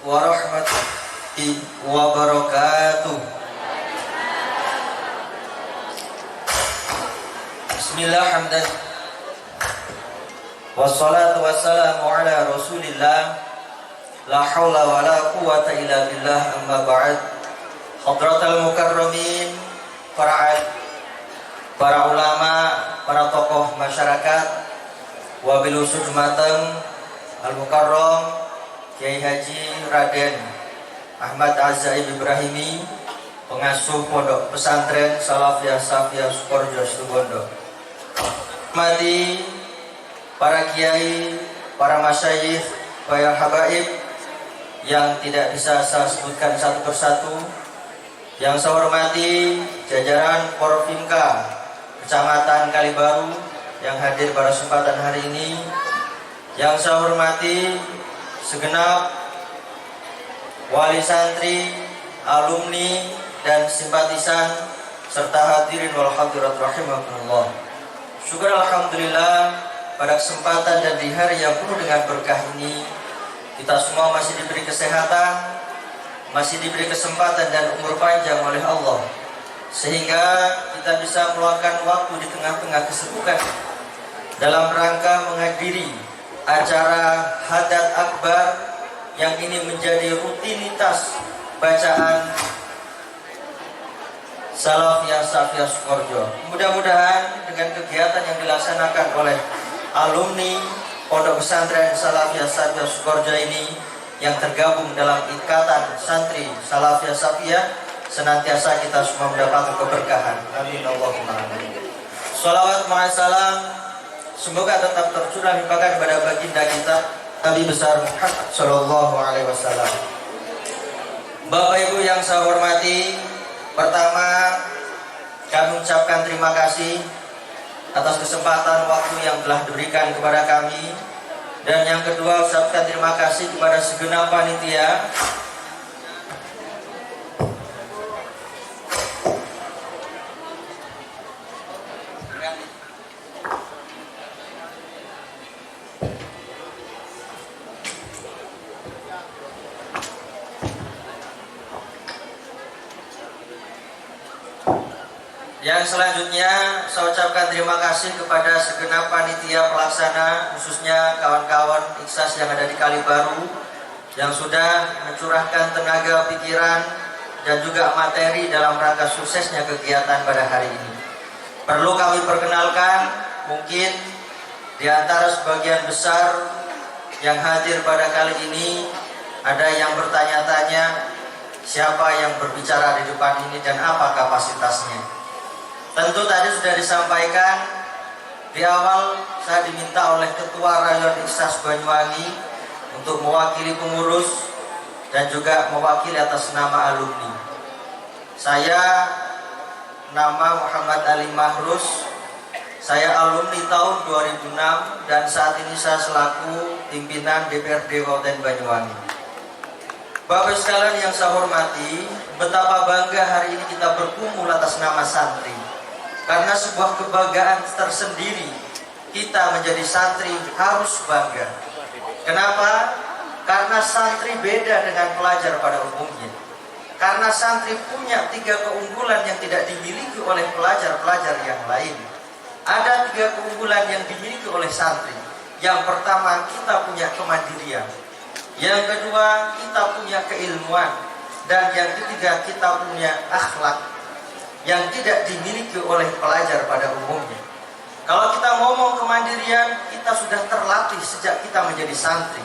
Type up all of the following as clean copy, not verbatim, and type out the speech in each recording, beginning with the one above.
warahmatullahi wabarakatuh. Bismillah, hamdan wassalatu wassalamu ala rasulillah, la hawla wa la quwata illa billah, amma ba'd. Hadratal mukarramin, para ulama, para tokoh masyarakat, wabil khusus Mateng Al-Mukarram Kiai Haji Raden Ahmad Azaib Ibrahimi, pengasuh Pondok Pesantren Salafiyah Safiyah Sukoharjo Situbondo. Mati para kiai, para masyayikh, para habaib yang tidak bisa saya sebutkan satu persatu. Yang saya hormati jajaran Porfinka Kecamatan Kalibaru yang hadir pada kesempatan hari ini. Yang saya hormati segenap wali santri, alumni dan simpatisan serta hadirin wal hadirat rahimakumullah. Syukur alhamdulillah pada kesempatan dan di hari yang penuh dengan berkah ini kita semua masih diberi kesehatan, masih diberi kesempatan dan umur panjang oleh Allah, sehingga kita bisa meluangkan waktu di tengah-tengah kesibukan dalam rangka menghadiri acara Hadat Akbar yang ini menjadi rutinitas bacaan Salafiyah Safiyah Sukoharjo. Mudah-mudahan dengan kegiatan yang dilaksanakan oleh alumni Pondok Pesantren Salafiyah Safiyah Sukoharjo ini yang tergabung dalam ikatan santri Salafiyah Safiyah, senantiasa kita semua mendapat keberkahan. Amin Allahumma amin. Shalawat ma'asalam semoga tetap tercurah limpahkan kepada baginda kita Nabi besar Muhammad Sallallahu Alaihi Wasallam. Bapak Ibu yang saya hormati, pertama kami ucapkan terima kasih atas kesempatan waktu yang telah diberikan kepada kami, dan yang kedua ucapkan terima kasih kepada segenap panitia Yang selanjutnya saya ucapkan terima kasih kepada segenap panitia pelaksana, khususnya kawan-kawan Iksas yang ada di Kalibaru yang sudah mencurahkan tenaga, pikiran, dan juga materi dalam rangka suksesnya kegiatan pada hari ini. Perlu kami perkenalkan, mungkin di antara sebagian besar yang hadir pada kali ini ada yang bertanya-tanya siapa yang berbicara di depan ini dan apa kapasitasnya. Tentu tadi sudah disampaikan di awal, saya diminta oleh Ketua Rayon Iksas Banyuwangi untuk mewakili pengurus dan juga mewakili atas nama alumni. Saya nama Muhammad Ali Mahrus, saya alumni tahun 2006 dan saat ini saya selaku pimpinan DPRD Kabupaten Banyuwangi. Bapak sekalian yang saya hormati, betapa bangga hari ini kita berkumpul atas nama santri. Karena sebuah kebanggaan tersendiri, kita menjadi santri harus bangga. Kenapa? Karena santri beda dengan pelajar pada umumnya. Karena santri punya 3 keunggulan yang tidak dimiliki oleh pelajar-pelajar yang lain. Ada 3 keunggulan yang dimiliki oleh santri. Yang pertama, kita punya kemandirian. Yang kedua, kita punya keilmuan. Dan yang ketiga, kita punya akhlak yang tidak dimiliki oleh pelajar pada umumnya. Kalau kita ngomong kemandirian, kita sudah terlatih sejak kita menjadi santri.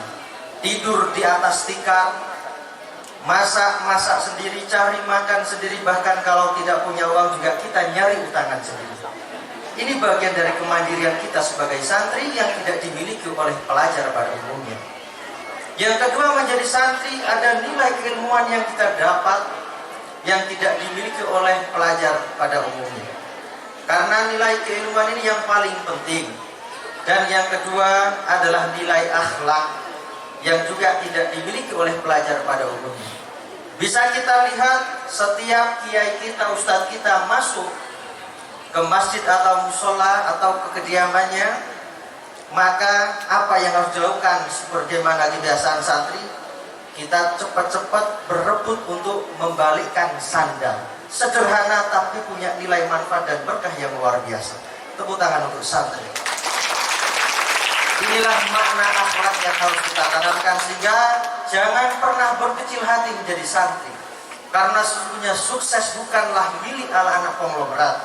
Tidur di atas tikar, masak sendiri, cari makan sendiri, bahkan kalau tidak punya uang juga kita nyari utangan sendiri. Ini bagian dari kemandirian kita sebagai santri yang tidak dimiliki oleh pelajar pada umumnya. Yang kedua, menjadi santri ada nilai keilmuan yang kita dapat yang tidak dimiliki oleh pelajar pada umumnya. Karena nilai keilmuan ini yang paling penting. Dan yang kedua adalah nilai akhlak yang juga tidak dimiliki oleh pelajar pada umumnya. Bisa kita lihat setiap kiai kita, ustadz kita masuk ke masjid atau musola atau ke kediamannya, maka apa yang harus dilakukan sebagaimana kebiasaan santri? kita cepat-cepat berebut untuk membalikkan sandal. Sederhana tapi punya nilai manfaat dan berkah yang luar biasa. Tepuk tangan untuk santri. Inilah makna akhlak yang harus kita tanamkan, sehingga jangan pernah berkecil hati menjadi santri. Karena sesungguhnya sukses bukanlah milik anak-anak konglomerat,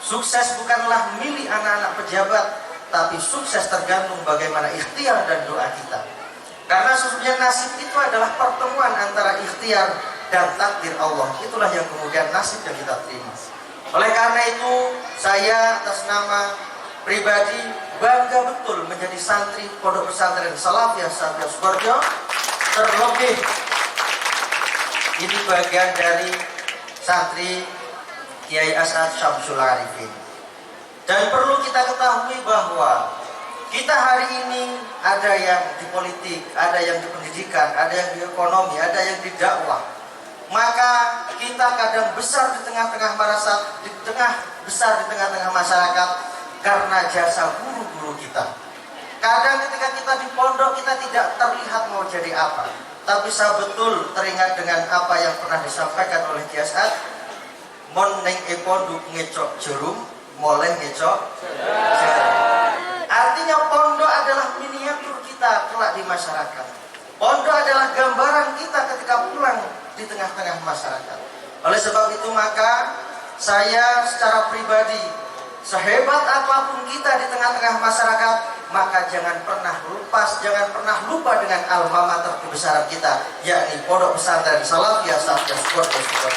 sukses bukanlah milik anak-anak pejabat, tapi sukses tergantung bagaimana ikhtiar dan doa kita. Karena sesungguhnya nasib itu adalah pertemuan antara ikhtiar dan takdir Allah. Itulah yang kemudian nasib yang kita terima. Oleh karena itu, saya atas nama pribadi bangga betul menjadi santri Pondok Pesantren Salafiyah Satya Sukoharjo. Terlebih ini bagian dari santri Kiai As'ad Syamsul Arifin. Dan perlu kita ketahui bahwa kita hari ini ada yang di politik, ada yang di pendidikan, ada yang di ekonomi, ada yang di dakwah. Maka kita kadang besar di tengah-tengah masyarakat karena jasa guru-guru kita. Kadang ketika kita di pondok kita tidak terlihat mau jadi apa, tapi saya betul teringat dengan apa yang pernah disampaikan oleh Kiai As'ad. Mon ning pondok ngecok jerum, moleh ngecok jarum. Artinya pondok adalah miniatur kita kelak di masyarakat. Pondok adalah gambaran kita ketika pulang di tengah-tengah masyarakat. Oleh sebab itu maka saya secara pribadi, sehebat apapun kita di tengah-tengah masyarakat, maka jangan pernah lupa dengan alma mater kebesaran kita, yakni Pondok Pesantren Salafiyah Satya Sukoharjo.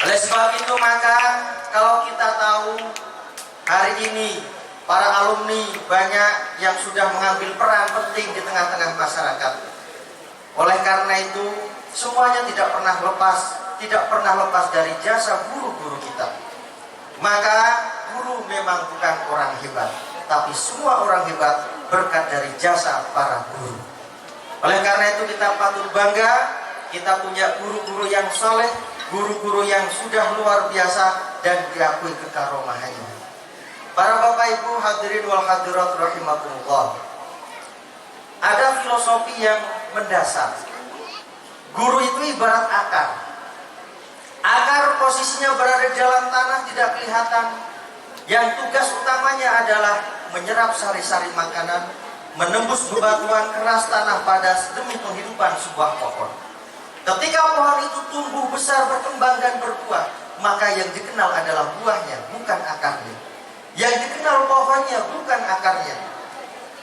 Oleh sebab itu maka kalau kita tahu hari ini para alumni banyak yang sudah mengambil peran penting di tengah-tengah masyarakat. Oleh karena itu semuanya tidak pernah lepas dari jasa guru-guru kita. Maka guru memang bukan orang hebat, tapi semua orang hebat berkat dari jasa para guru. Oleh karena itu kita patut bangga, kita punya guru-guru yang soleh, guru-guru yang sudah luar biasa dan diakui kekaromahannya. Para bapak ibu hadirin wal hadirat rahimakumullah. Ada filosofi yang mendasar. Guru itu ibarat akar. Akar posisinya berada di dalam tanah tidak kelihatan. Yang tugas utamanya adalah menyerap sari-sari makanan, menembus bebatuan keras tanah padas demi penghidupan sebuah pohon. Ketika pohon itu tumbuh besar, berkembang dan berbuah, maka yang dikenal adalah buahnya, bukan akarnya. Yang dikenal pohonnya, bukan akarnya.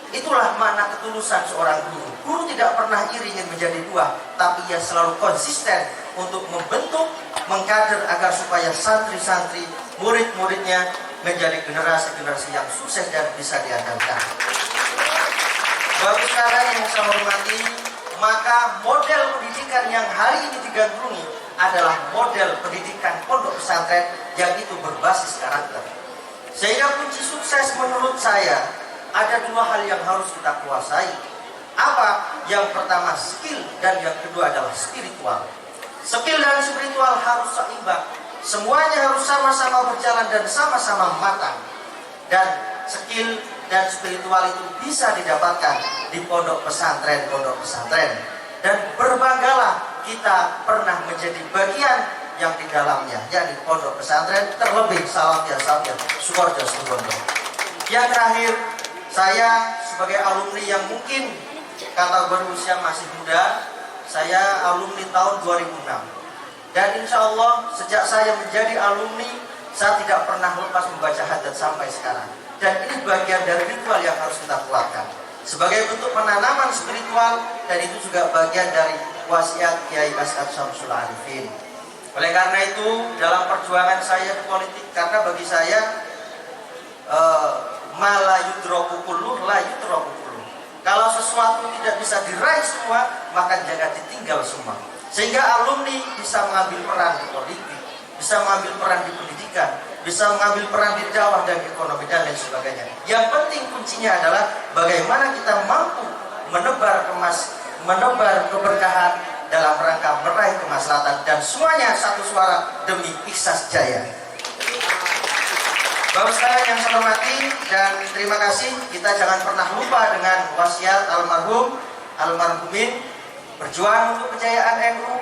Itulah makna ketulusan seorang guru. Guru tidak pernah iri ingin menjadi buah, tapi ia selalu konsisten untuk membentuk, mengkader agar supaya santri-santri, murid-muridnya menjadi generasi-generasi yang sukses dan bisa diandalkan. Bapak sekalian yang saya hormati, maka model pendidikan yang hari ini digandrungi adalah model pendidikan pondok pesantren yang itu berbasis karakter. Sehingga kunci sukses menurut saya ada dua hal yang harus kita kuasai. Apa? Yang pertama skill dan yang kedua adalah spiritual. Skill dan spiritual harus seimbang. Semuanya harus sama-sama berjalan dan sama-sama matang. Dan skill dan spiritual itu bisa didapatkan di pondok pesantren. Dan berbanggalah kita pernah menjadi bagian yang di dalamnya, yakni pondok pesantren, terlebih Salafiyah Satya Sukoharjo. Yang terakhir, saya sebagai alumni yang mungkin kategori usia masih muda, saya alumni tahun 2006. Dan insya Allah sejak saya menjadi alumni, saya tidak pernah lepas membaca hadat sampai sekarang. Dan ini bagian dari ritual yang harus kita kuatkan sebagai bentuk penanaman spiritual, dan itu juga bagian dari wasiat Kiai As'ad Syamsul Arifin. Oleh karena itu dalam perjuangan saya di politik, karena bagi saya la yudroku kulluh, la yudroku kulluh. Kalau sesuatu tidak bisa diraih semua, maka jangan ditinggal semua. Sehingga alumni bisa mengambil peran di politik, bisa mengambil peran di pendidikan, bisa mengambil peran di dakwah dan ekonomi dan lain sebagainya. Yang penting kuncinya adalah bagaimana kita mampu menebar keberkahan dalam rangka meraih kemaslahatan, dan semuanya satu suara demi Ikhlas Jaya. Bapak sekalian yang saya hormati dan terima kasih, kita jangan pernah lupa dengan wasiat almarhumin berjuang untuk kejayaan NU,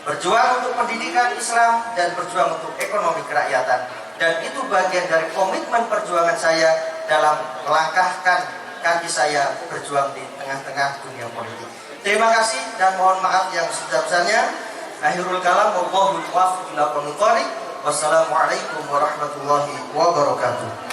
berjuang untuk pendidikan Islam, dan berjuang untuk ekonomi kerakyatan. Dan itu bagian dari komitmen perjuangan saya dalam melangkahkan kaki saya berjuang di tengah-tengah dunia politik. Terima kasih dan mohon maaf yang sebesar-besarnya. Akhirul kalam, wallahul muwaffiq ila aqwamit thoriq. Wassalamualaikum warahmatullahi wabarakatuh.